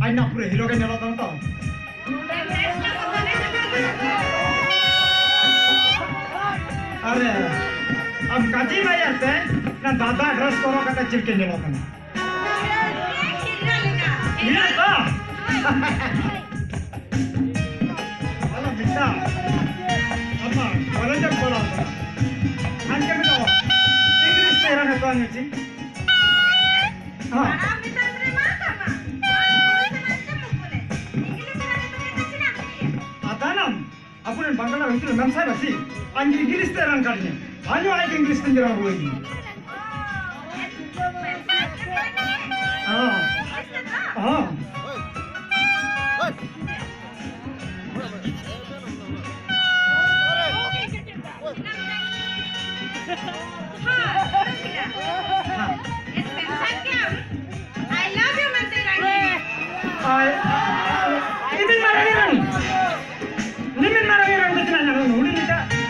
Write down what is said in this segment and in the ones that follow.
Ay nak pura hero kan nyala tang tau. Are, am kaji mai arte, na dada dress koro kata cirke nyala tang. Iya ta. Ala bisa. Apa? Kalau jam bola. Angkat itu. English terang itu anjing. Ah. Apunen Bangla itu memang saya masih anjing Inggris terang kalinya. Hanya aja Inggris terang gue ini.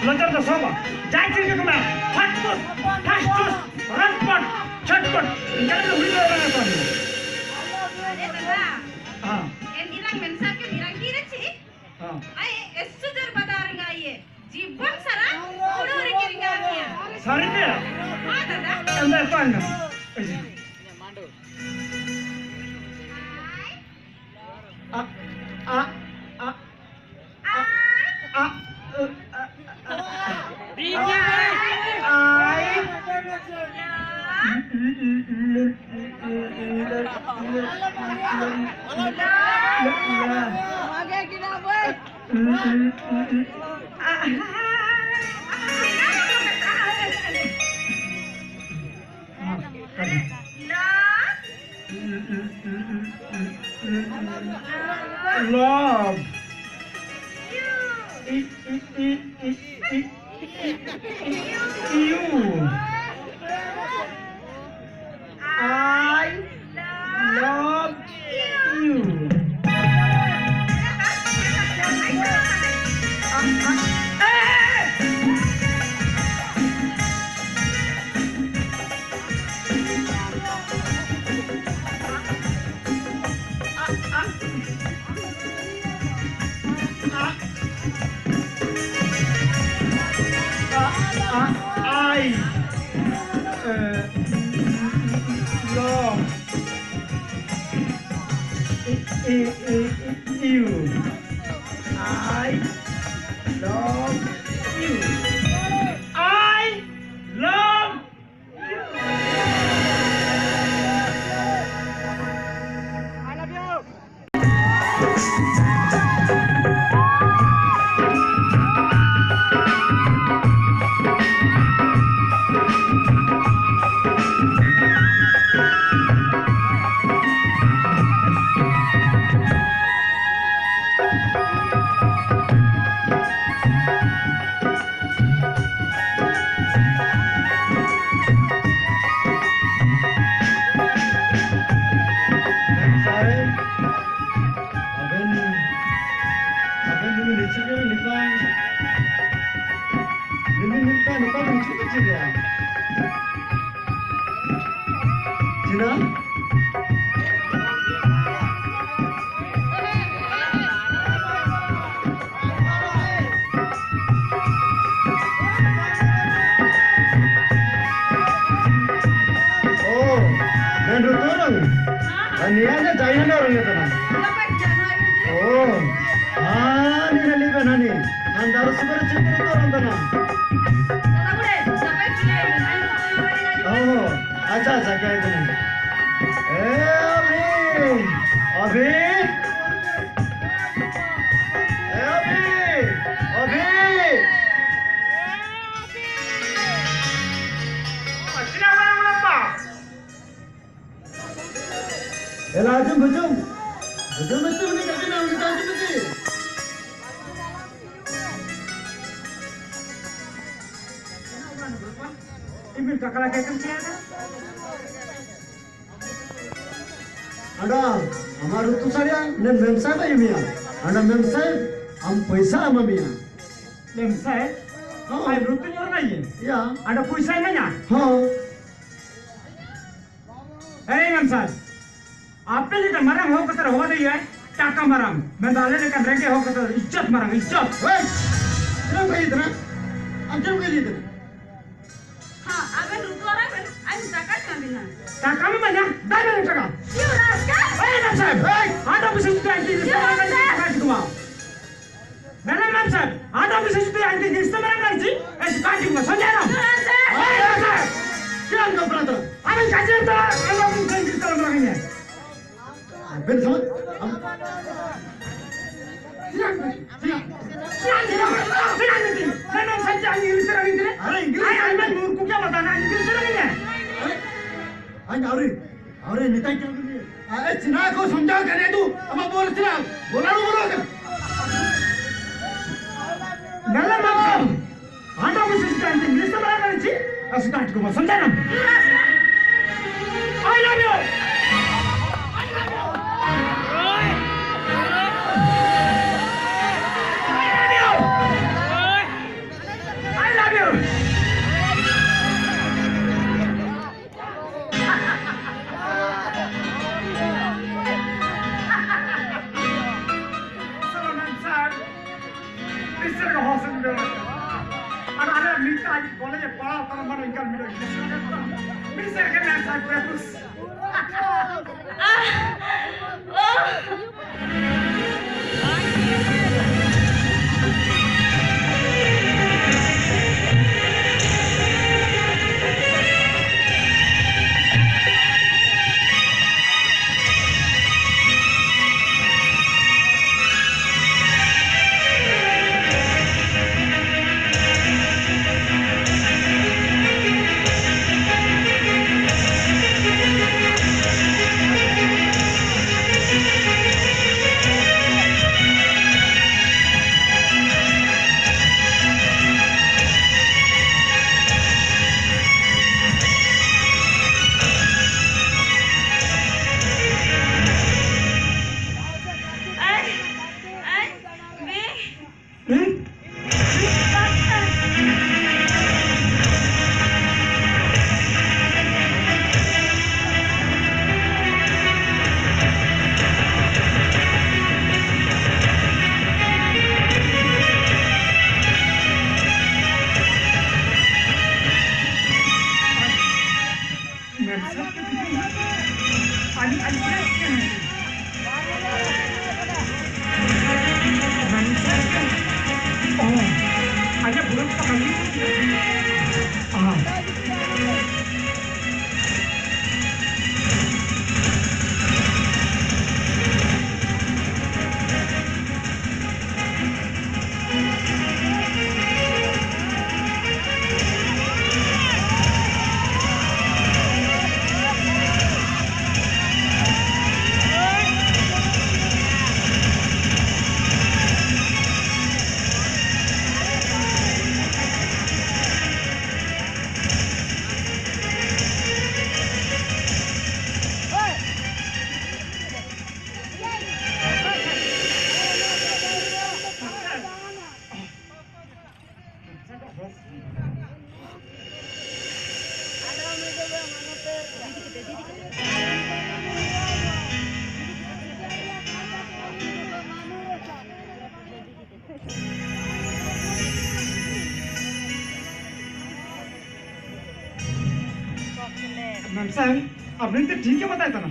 Lancar dah sama. Jangan juga kemana. Haktus, haktus, rampot, cepat. Jangan lupa orang itu. Yang bilang mensaknya bilang kira sih. Ay, sudah badar nggak ye? Jibun sarang, udah rekiring nggak? Sorry ya. Ada dah. Anda apa anda? Love. You. I love you. I love you. I love you. I love you. I love you. Nianya China na orang itu na. Oh, ni nali banani. Andar super cipur itu orang itu na. Oh, acha kayak itu na. Abi. Elajum bujum mesti begini nak udah janji mesti. Ibil kakak lagi kan tiada. Ada amar itu saya dan mem saya ini ya. Ada mem saya am पैसा am ya. Lem saya. Oh. Ay rutin orang aja. Ya. Ada puisi nanya. Ha. Hey mem saya. आपने जो मरम हो कतर हो रही है टाका मरम मैं डाले लेकिन रेंगे हो कतर इज्जत मरम इज्जत Hey. Kenapa kayak gitu? Am jam kayak gitu. हा आपण ऋतू orang kan आणि zakat ngambilna टाका में banyak dah banyak टाका Yuras kan hey mem saya hey ada puisi itu anti di Yuras, sebelah Sir. kan cuma mana mem saya ada puisi itu anti di sebelah kan sih kan cuma saja nam Yuras hey mem saya Jangan kau berantem. Amin kasih tu Allah bukan kita orang ini Ben sama. मैंने सच्चा English से रही थी अरे English I मैं मूर्ख को क्या बताना इंग्लिश से नहीं है आज अरे निताई क्या कर रही है? अरे चिना को समझा करे तू अब बोल चिना बोला कर नल्ला माम आटा में सिस्टम इंग्लिश से बड़ा कर छी अस्काट को समझा ना Yuras kan I love you I love you. Salaman sir, Mr. Hosen dulu. Anak-anak minta di kolej para para mana ikan minum. Mr. Kenan saya berus. Ma'am साहब आपने तो ठीक है बताया था ना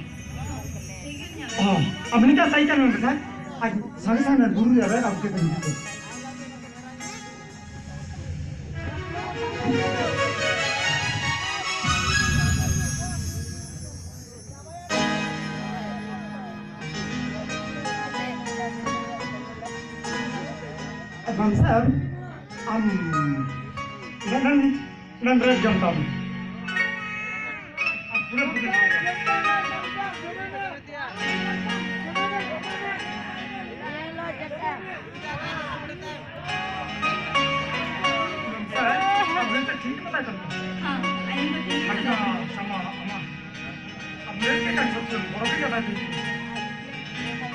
हाँ आपने क्या सही करना है साहब आज सारे सामने गुरु जा रहा है आपके तरीके मैम साहब हम नंद रेट जानता हूँ ठीक बताया तुमको हाँ आई तो ठीक है अच्छा sama ama अब मेरे के का सब बड़ा भी बता दी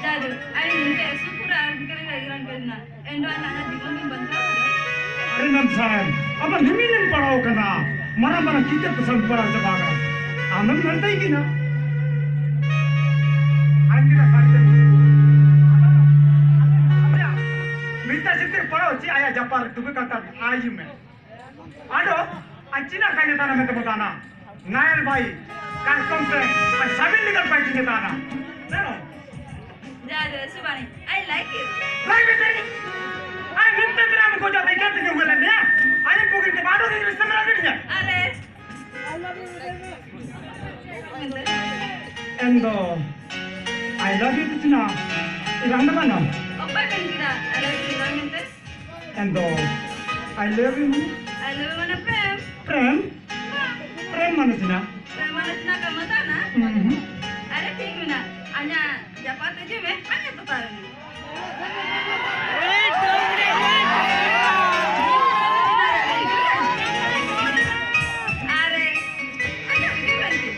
जादू आई नहीं सुपुरा करेगा इरान करना एंडो आना जीवन में बनता है अरे नंद साहब अब निमिन पढ़ाओ करना मरा मरा कितने पसंद पड़ा जब आगा आनंद मिलता ही कि ना आएंगे ना सारे मिलता जितने पढ़ो ची आया जापार तुम्हें कहता आई में आडो अंचिना कहने ताना मैं तो बताना नायल भाई कार्यक्रम से और सभी निकल पाएंगे ताना चलो जादू सुबानी I like you like it I नित्य तेरा हमको जो देखा तुझे हुए लेने आई पुगिन के बाडो की रिश्ते में लग गया अरे एंडो आई लव यू कितना इरान में ना ओपा कंकिरा अरे इरान में ते endo I love you I love mana prem Prem Prem mana sih prem mana tina kamata na अरे ठीक है ना अन्या जापात जे में अन्या तो तार अरे अन्या की बनती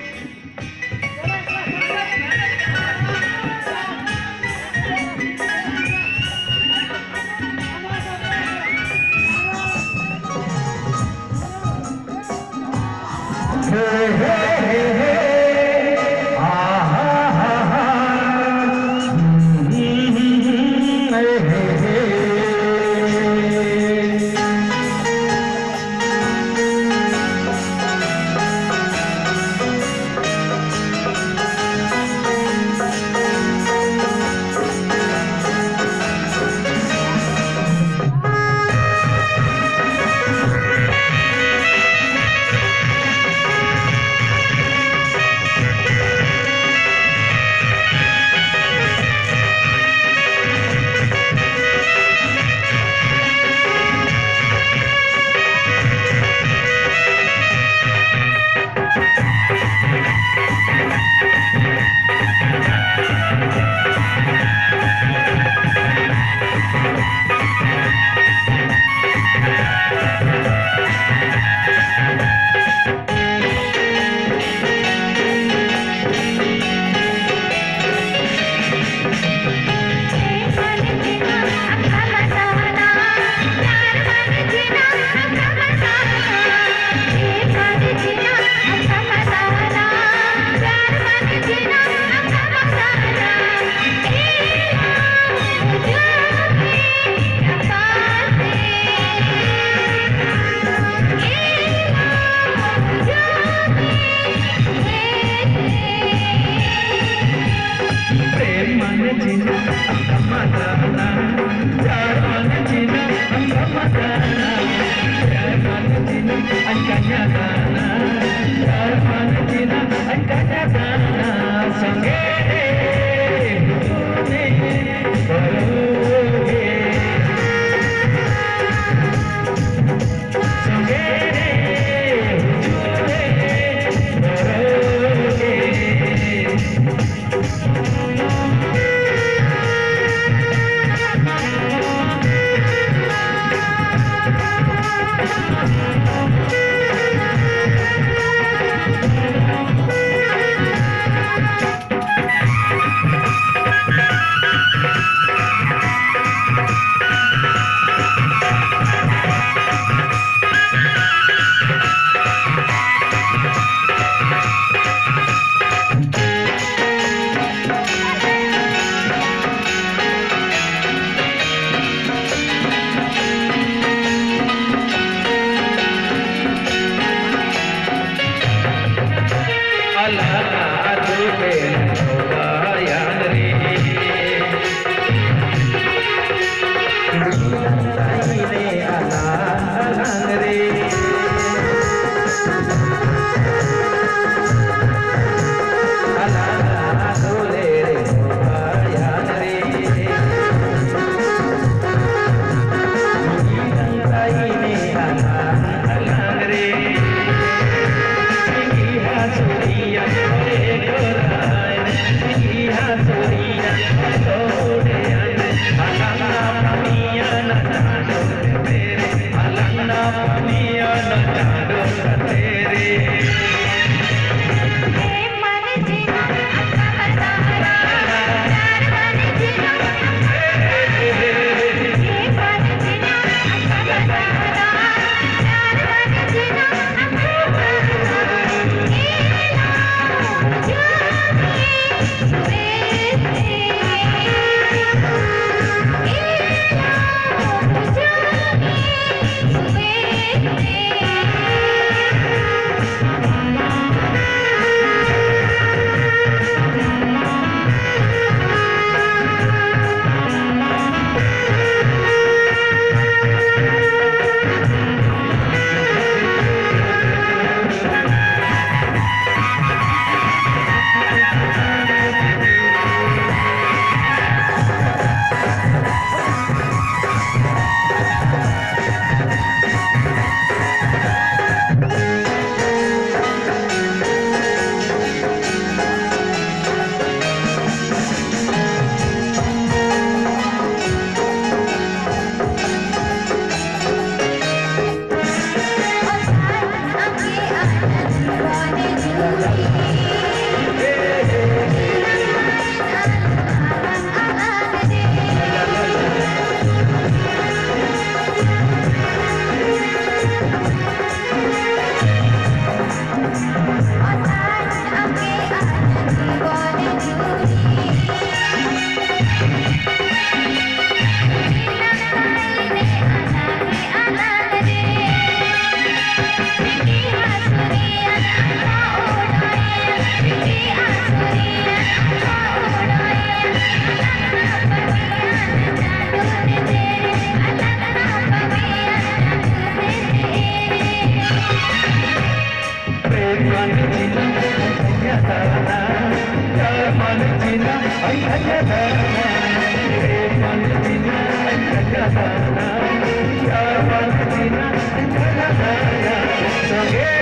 Hey, hey, hey, hey. Ah, ha, ha, ha. Hey, hey, hey. गाना, या बात जीना, संगे